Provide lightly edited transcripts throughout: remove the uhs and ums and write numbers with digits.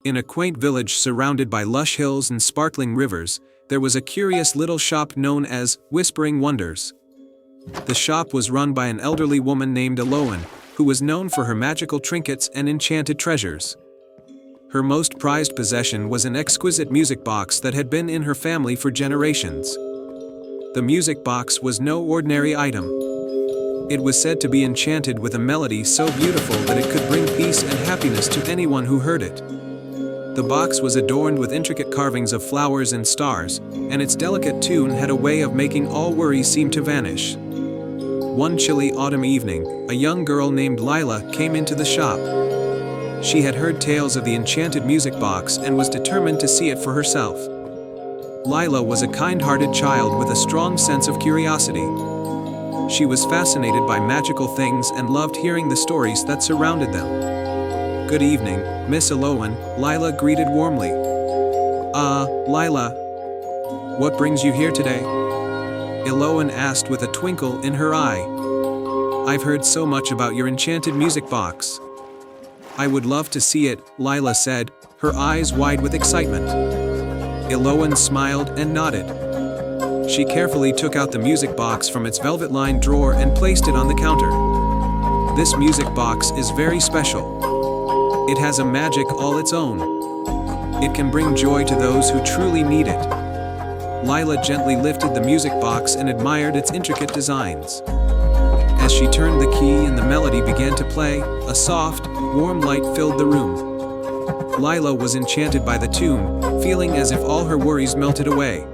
In a quaint village surrounded by lush hills and sparkling rivers, there was a curious little shop known as Whispering Wonders. The shop was run by an elderly woman named Aloan, who was known for her magical trinkets and enchanted treasures. Her most prized possession was an exquisite music box that had been in her family for generations. The music box was no ordinary item. It was said to be enchanted with a melody so beautiful that it could bring peace and happiness to anyone who heard it. The box was adorned with intricate carvings of flowers and stars, and its delicate tune had a way of making all worries seem to vanish. One chilly autumn evening, a young girl named Lila came into the shop. She had heard tales of the enchanted music box and was determined to see it for herself. Lila was a kind-hearted child with a strong sense of curiosity. She was fascinated by magical things and loved hearing the stories that surrounded them. "Good evening, Miss Aloan," Lila greeted warmly. Lila. What brings you here today?" Aloan asked with a twinkle in her eye. "I've heard so much about your enchanted music box." "I would love to see it," Lila said, her eyes wide with excitement. Aloan smiled and nodded. She carefully took out the music box from its velvet-lined drawer and placed it on the counter. "This music box is very special. It has a magic all its own. It can bring joy to those who truly need it." Lila gently lifted the music box and admired its intricate designs. As she turned the key and the melody began to play, a soft, warm light filled the room. Lila was enchanted by the tune, feeling as if all her worries melted away.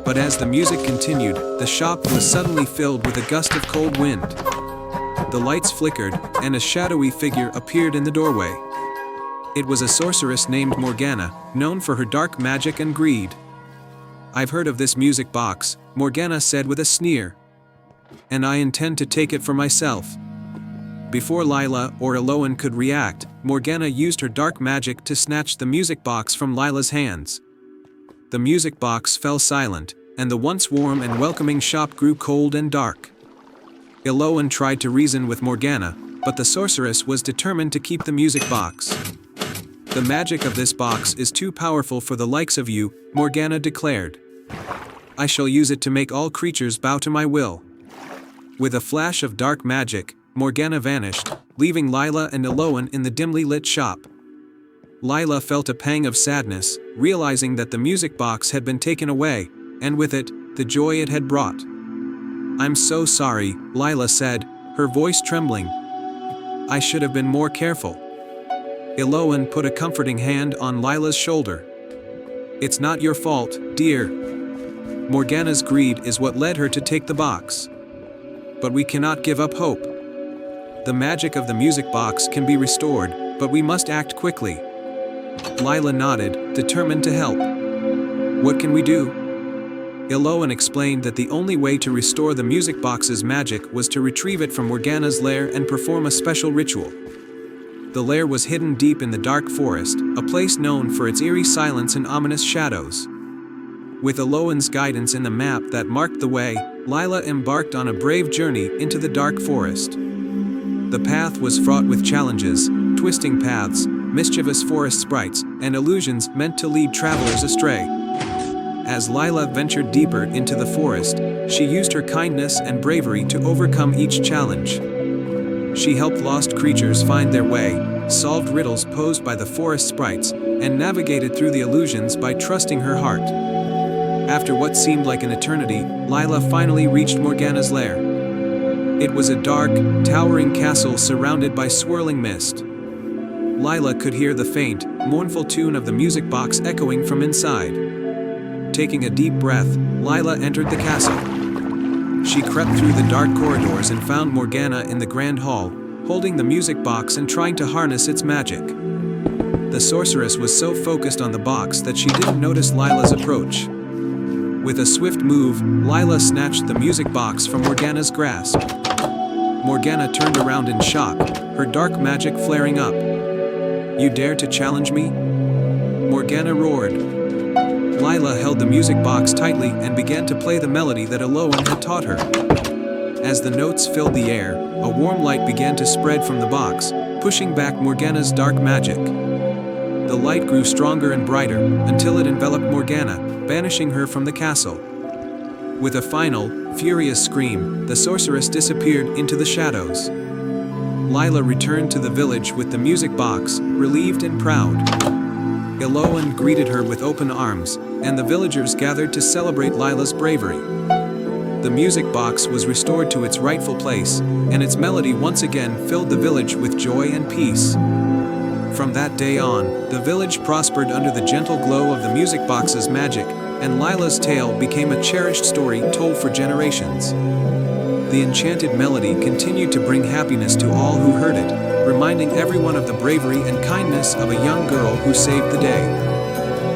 But as the music continued, the shop was suddenly filled with a gust of cold wind. The lights flickered, and a shadowy figure appeared in the doorway. It was a sorceress named Morgana, known for her dark magic and greed. "I've heard of this music box," Morgana said with a sneer. "And I intend to take it for myself." Before Lila or Aloan could react, Morgana used her dark magic to snatch the music box from Lila's hands. The music box fell silent, and the once warm and welcoming shop grew cold and dark. Aloan tried to reason with Morgana, but the sorceress was determined to keep the music box. "The magic of this box is too powerful for the likes of you," Morgana declared. "I shall use it to make all creatures bow to my will." With a flash of dark magic, Morgana vanished, leaving Lila and Aloan in the dimly lit shop. Lila felt a pang of sadness, realizing that the music box had been taken away, and with it, the joy it had brought. "I'm so sorry," Lila said, her voice trembling. "I should have been more careful." Aloan put a comforting hand on Lila's shoulder. "It's not your fault, dear. Morgana's greed is what led her to take the box. But we cannot give up hope. The magic of the music box can be restored, but we must act quickly." Lila nodded, determined to help. "What can we do?" Aloan explained that the only way to restore the music box's magic was to retrieve it from Morgana's lair and perform a special ritual. The lair was hidden deep in the dark forest, a place known for its eerie silence and ominous shadows. With Aloan's guidance in the map that marked the way, Lila embarked on a brave journey into the dark forest. The path was fraught with challenges, twisting paths, mischievous forest sprites, and illusions meant to lead travelers astray. As Lila ventured deeper into the forest, she used her kindness and bravery to overcome each challenge. She helped lost creatures find their way, solved riddles posed by the forest sprites, and navigated through the illusions by trusting her heart. After what seemed like an eternity, Lila finally reached Morgana's lair. It was a dark, towering castle surrounded by swirling mist. Lila could hear the faint, mournful tune of the music box echoing from inside. Taking a deep breath, Lila entered the castle. She crept through the dark corridors and found Morgana in the grand hall, holding the music box and trying to harness its magic. The sorceress was so focused on the box that she didn't notice Lila's approach. With a swift move, Lila snatched the music box from Morgana's grasp. Morgana turned around in shock, her dark magic flaring up. "You dare to challenge me?" Morgana roared. Lila held the music box tightly and began to play the melody that Aloan had taught her. As the notes filled the air, a warm light began to spread from the box, pushing back Morgana's dark magic. the light grew stronger and brighter, until it enveloped Morgana, banishing her from the castle. With a final, furious scream, the sorceress disappeared into the shadows. Lila returned to the village with the music box, relieved and proud. Eloan greeted her with open arms, and the villagers gathered to celebrate Lila's bravery. The music box was restored to its rightful place, and its melody once again filled the village with joy and peace. From that day on, the village prospered under the gentle glow of the music box's magic, and Lila's tale became a cherished story told for generations. The enchanted melody continued to bring happiness to all who heard it, reminding everyone of the bravery and kindness of a young girl who saved the day.